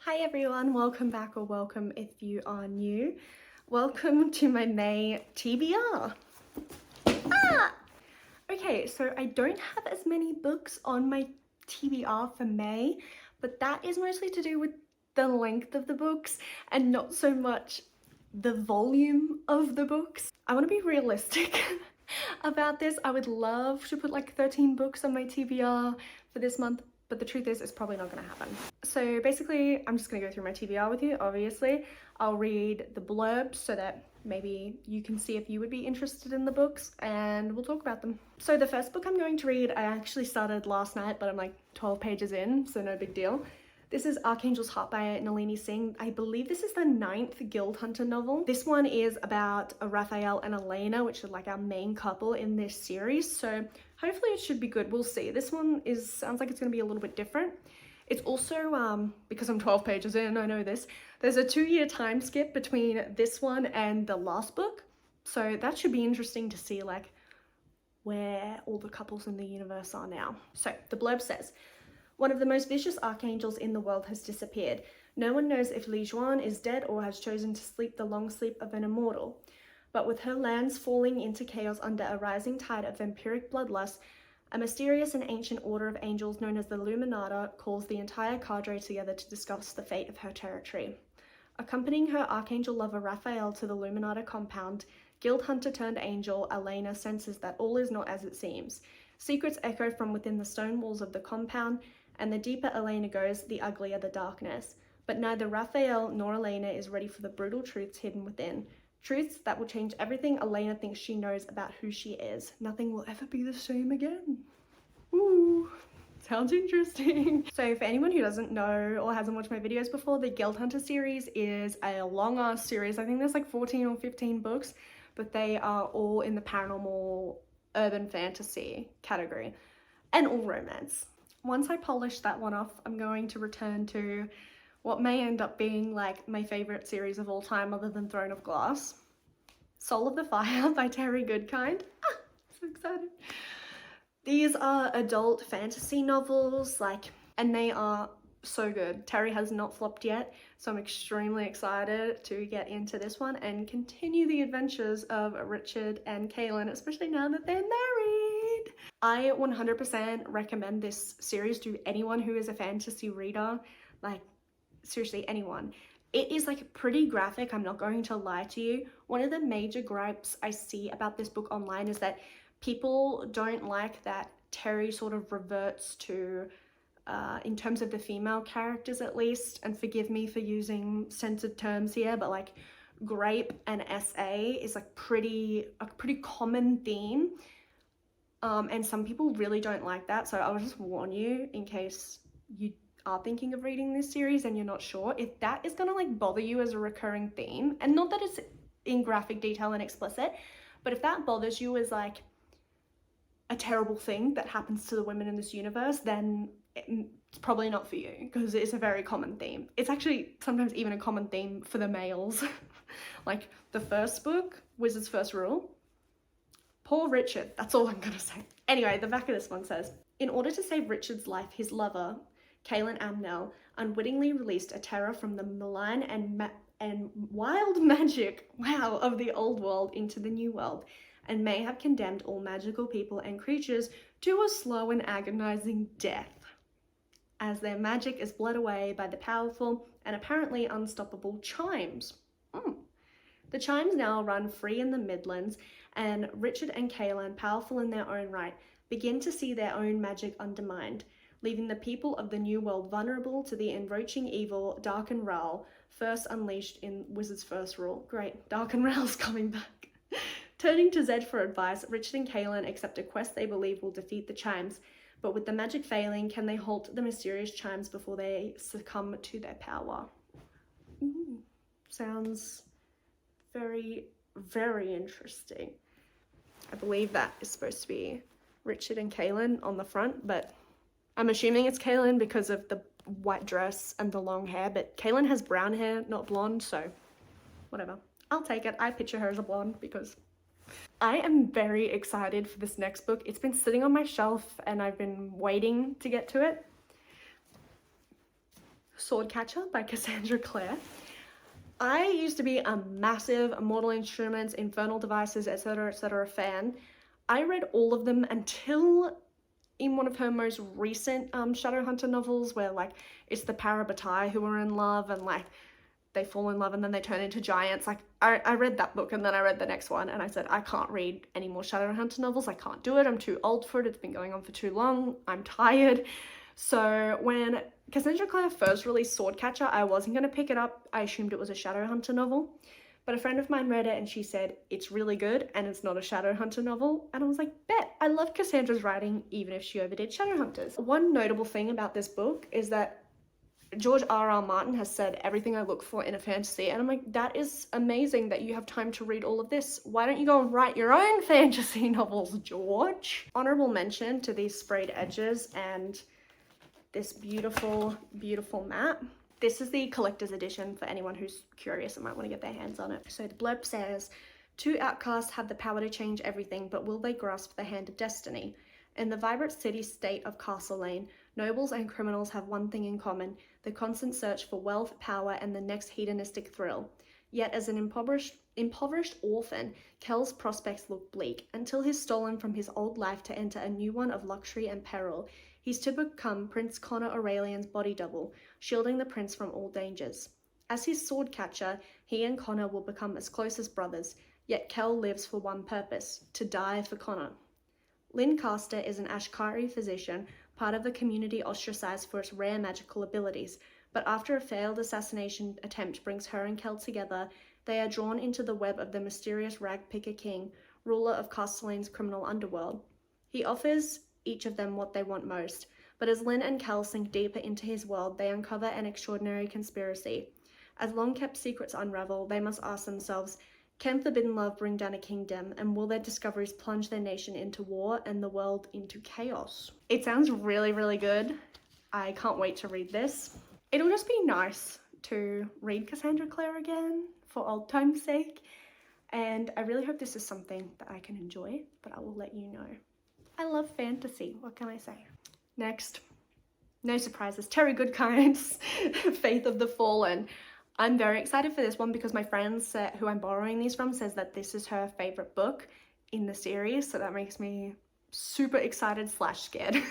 Hi everyone, welcome back or welcome if you are new. Welcome to my May TBR. Okay, so I don't have as many books on my TBR for May, but that is mostly to do with the length of the books and not so much the volume of the books. I want to be realistic about this. I would love to put like 13 books on my TBR for this month, but the truth is it's probably not going to happen. So basically, I'm just going to go through my TBR with you, obviously. I'll read the blurbs so that maybe you can see if you would be interested in the books and we'll talk about them. So the first book I'm going to read, I actually started last night, but I'm like 12 pages in, so no big deal. This is Archangel's Heart by Nalini Singh. I believe this is the 9th Guild Hunter novel. This one is about Raphael and Elena, which are like our main couple in this series. So hopefully it should be good. We'll see. This one sounds like it's going to be a little bit different. It's also, because I'm 12 pages in, I know this, there's a 2-year time skip between this one and the last book. So that should be interesting to see like where all the couples in the universe are now. So the blurb says, one of the most vicious archangels in the world has disappeared. No one knows if Li Juan is dead or has chosen to sleep the long sleep of an immortal. But with her lands falling into chaos under a rising tide of vampiric bloodlust, a mysterious and ancient order of angels known as the Luminata calls the entire cadre together to discuss the fate of her territory. Accompanying her archangel lover Raphael to the Luminata compound, guild hunter turned angel Elena senses that all is not as it seems. Secrets echo from within the stone walls of the compound, and the deeper Elena goes, the uglier the darkness. But neither Raphael nor Elena is ready for the brutal truths hidden within. Truths that will change everything Elena thinks she knows about who she is. Nothing will ever be the same again. Ooh, sounds interesting. So for anyone who doesn't know or hasn't watched my videos before, the Guild Hunter series is a long ass series. I think there's like 14 or 15 books, but they are all in the paranormal urban fantasy category and all romance. Once I polish that one off, I'm going to return to what may end up being like my favorite series of all time other than Throne of Glass. Soul of the Fire by Terry Goodkind. Ah, so excited. These are adult fantasy novels, and they are so good. Terry has not flopped yet, so I'm extremely excited to get into this one and continue the adventures of Richard and Kaylin, especially now that they're married. I 100% recommend this series to anyone who is a fantasy reader, like seriously anyone. It is like pretty graphic, I'm not going to lie to you. One of the major gripes I see about this book online is that people don't like that Terry sort of reverts to, in terms of the female characters at least, and forgive me for using censored terms here, but like grape and SA is like a pretty common theme. And some people really don't like that, so I'll just warn you in case you are thinking of reading this series and you're not sure, if that is gonna like bother you as a recurring theme, and not that it's in graphic detail and explicit, but if that bothers you as like a terrible thing that happens to the women in this universe, then it's probably not for you, because it's a very common theme. It's actually sometimes even a common theme for the males. Like the first book, Wizard's First Rule, poor Richard, that's all I'm gonna say. Anyway, the back of this one says, in order to save Richard's life, his lover, Kaylin Amnell, unwittingly released a terror from the malign and wild magic, wow, of the old world into the new world, and may have condemned all magical people and creatures to a slow and agonizing death, as their magic is bled away by the powerful and apparently unstoppable chimes. The chimes now run free in the Midlands, and Richard and Kaylin, powerful in their own right, begin to see their own magic undermined, leaving the people of the New World vulnerable to the enroaching evil Darken Rahl, first unleashed in Wizard's First Rule. Great, Darken Rahl's coming back. Turning to Zed for advice, Richard and Kaylin accept a quest they believe will defeat the chimes, but with the magic failing, can they halt the mysterious chimes before they succumb to their power? Ooh, sounds very, very interesting. I believe that is supposed to be Richard and Kaylin on the front, but I'm assuming it's Kaylin because of the white dress and the long hair, but Kaylin has brown hair, not blonde, so whatever. I'll take it. I picture her as a blonde because I am very excited for this next book. It's been sitting on my shelf and I've been waiting to get to it. Swordcatcher by Cassandra Clare. I used to be a massive Mortal Instruments, Infernal Devices, etc. fan. I read all of them until in one of her most recent Shadowhunter novels, where like it's the Parabatai who are in love and like they fall in love and then they turn into giants. Like I read that book and then I read the next one and I said, I can't read any more Shadowhunter novels. I can't do it. I'm too old for it. It's been going on for too long. I'm tired. So when Cassandra Clare first released Swordcatcher, I wasn't going to pick it up. I assumed it was a Shadowhunter novel. But a friend of mine read it and she said, it's really good and it's not a Shadowhunter novel. And I was like, bet. I love Cassandra's writing even if she overdid Shadowhunters. One notable thing about this book is that George R.R. Martin has said everything I look for in a fantasy, and I'm like, that is amazing that you have time to read all of this. Why don't you go and write your own fantasy novels, George? Honorable mention to these sprayed edges and this beautiful, beautiful map. This is the collector's edition for anyone who's curious and might want to get their hands on it. So the blurb says, 2 outcasts have the power to change everything, but will they grasp the hand of destiny? In the vibrant city-state of Castle Lane, nobles and criminals have one thing in common, the constant search for wealth, power, and the next hedonistic thrill. Yet as an impoverished orphan, Kel's prospects look bleak, until he's stolen from his old life to enter a new one of luxury and peril. He's to become Prince Connor Aurelian's body double, shielding the prince from all dangers. As his sword catcher, he and Connor will become as close as brothers, yet Kel lives for one purpose, to die for Connor. Lynn Caster is an Ashkari physician, part of the community ostracized for its rare magical abilities, but after a failed assassination attempt brings her and Kel together, they are drawn into the web of the mysterious Ragpicker King, ruler of Castellane's criminal underworld. He offers each of them what they want most, but as Lynn and Kel sink deeper into his world, they uncover an extraordinary conspiracy. As long-kept secrets unravel, they must ask themselves, can forbidden love bring down a kingdom, and will their discoveries plunge their nation into war and the world into chaos? It sounds really, really good. I can't wait to read this. It'll just be nice to read Cassandra Clare again for old time's sake, and I really hope this is something that I can enjoy, but I will let you know. I love fantasy, what can I say? Next, no surprises, Terry Goodkind's Faith of the Fallen. I'm very excited for this one because my friend who I'm borrowing these from says that this is her favorite book in the series, so that makes me super excited / scared.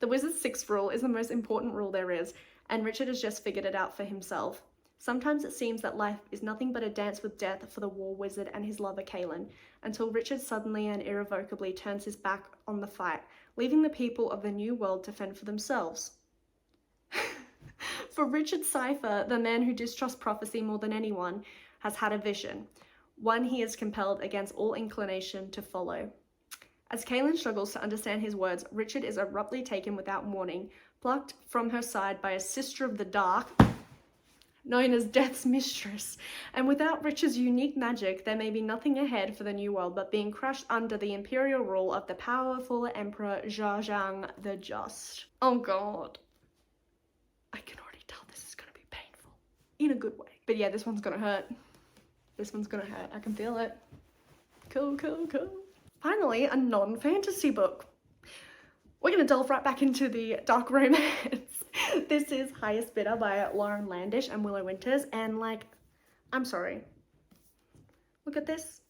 The Wizard's Sixth Rule is the most important rule there is, and Richard has just figured it out for himself. Sometimes it seems that life is nothing but a dance with death for the war wizard and his lover Kaelin, until Richard suddenly and irrevocably turns his back on the fight, leaving the people of the new world to fend for themselves. For Richard Cypher, the man who distrusts prophecy more than anyone, has had a vision, one he is compelled against all inclination to follow. As Kaelin struggles to understand his words, Richard is abruptly taken without warning, plucked from her side by a sister of the dark, known as Death's Mistress, and without Richard's unique magic, there may be nothing ahead for the new world but being crushed under the imperial rule of the powerful Emperor Zhang the Just. Oh god. I can already tell this is gonna be painful. In a good way. But yeah, this one's gonna hurt. This one's gonna hurt. I can feel it. Cool. Finally, a non-fantasy book. We're gonna delve right back into the dark romance. This is Highest Bidder by Lauren Landish and Willow Winters, and like, I'm sorry. Look at this.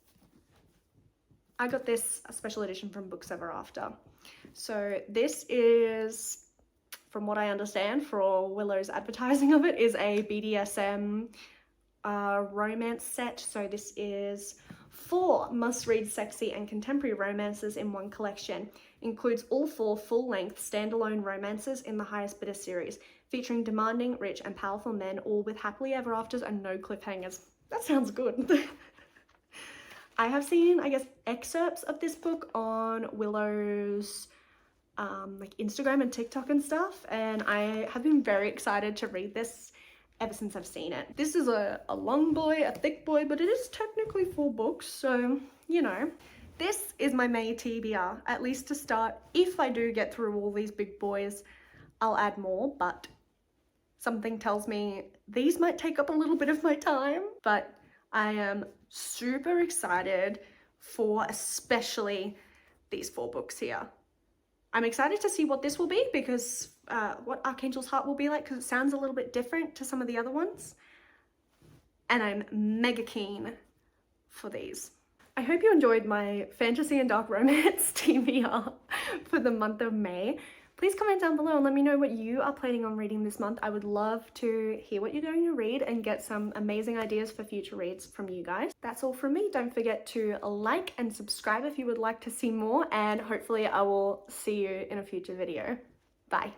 I got this a special edition from Books Ever After. So this is, from what I understand, for all Willow's advertising of it, is a BDSM romance set. So this is 4 must-read sexy and contemporary romances in one collection. Includes all 4 full-length standalone romances in the Highest Bidder series, featuring demanding, rich, and powerful men, all with happily ever afters and no cliffhangers. That sounds good. I have seen, I guess, excerpts of this book on Willow's like Instagram and TikTok and stuff, and I have been very excited to read this ever since I've seen it. This is a long boy, a thick boy, but it is technically 4 books, so, you know. This is my May TBR, at least to start. If I do get through all these big boys, I'll add more, but something tells me these might take up a little bit of my time, but I am super excited for especially these 4 books here. I'm excited to see what this will be because what Archangel's Heart will be like, because it sounds a little bit different to some of the other ones. And I'm mega keen for these. I hope you enjoyed my fantasy and dark romance TBR for the month of May. Please comment down below and let me know what you are planning on reading this month. I would love to hear what you're going to read and get some amazing ideas for future reads from you guys. That's all from me. Don't forget to like and subscribe if you would like to see more, and hopefully I will see you in a future video. Bye.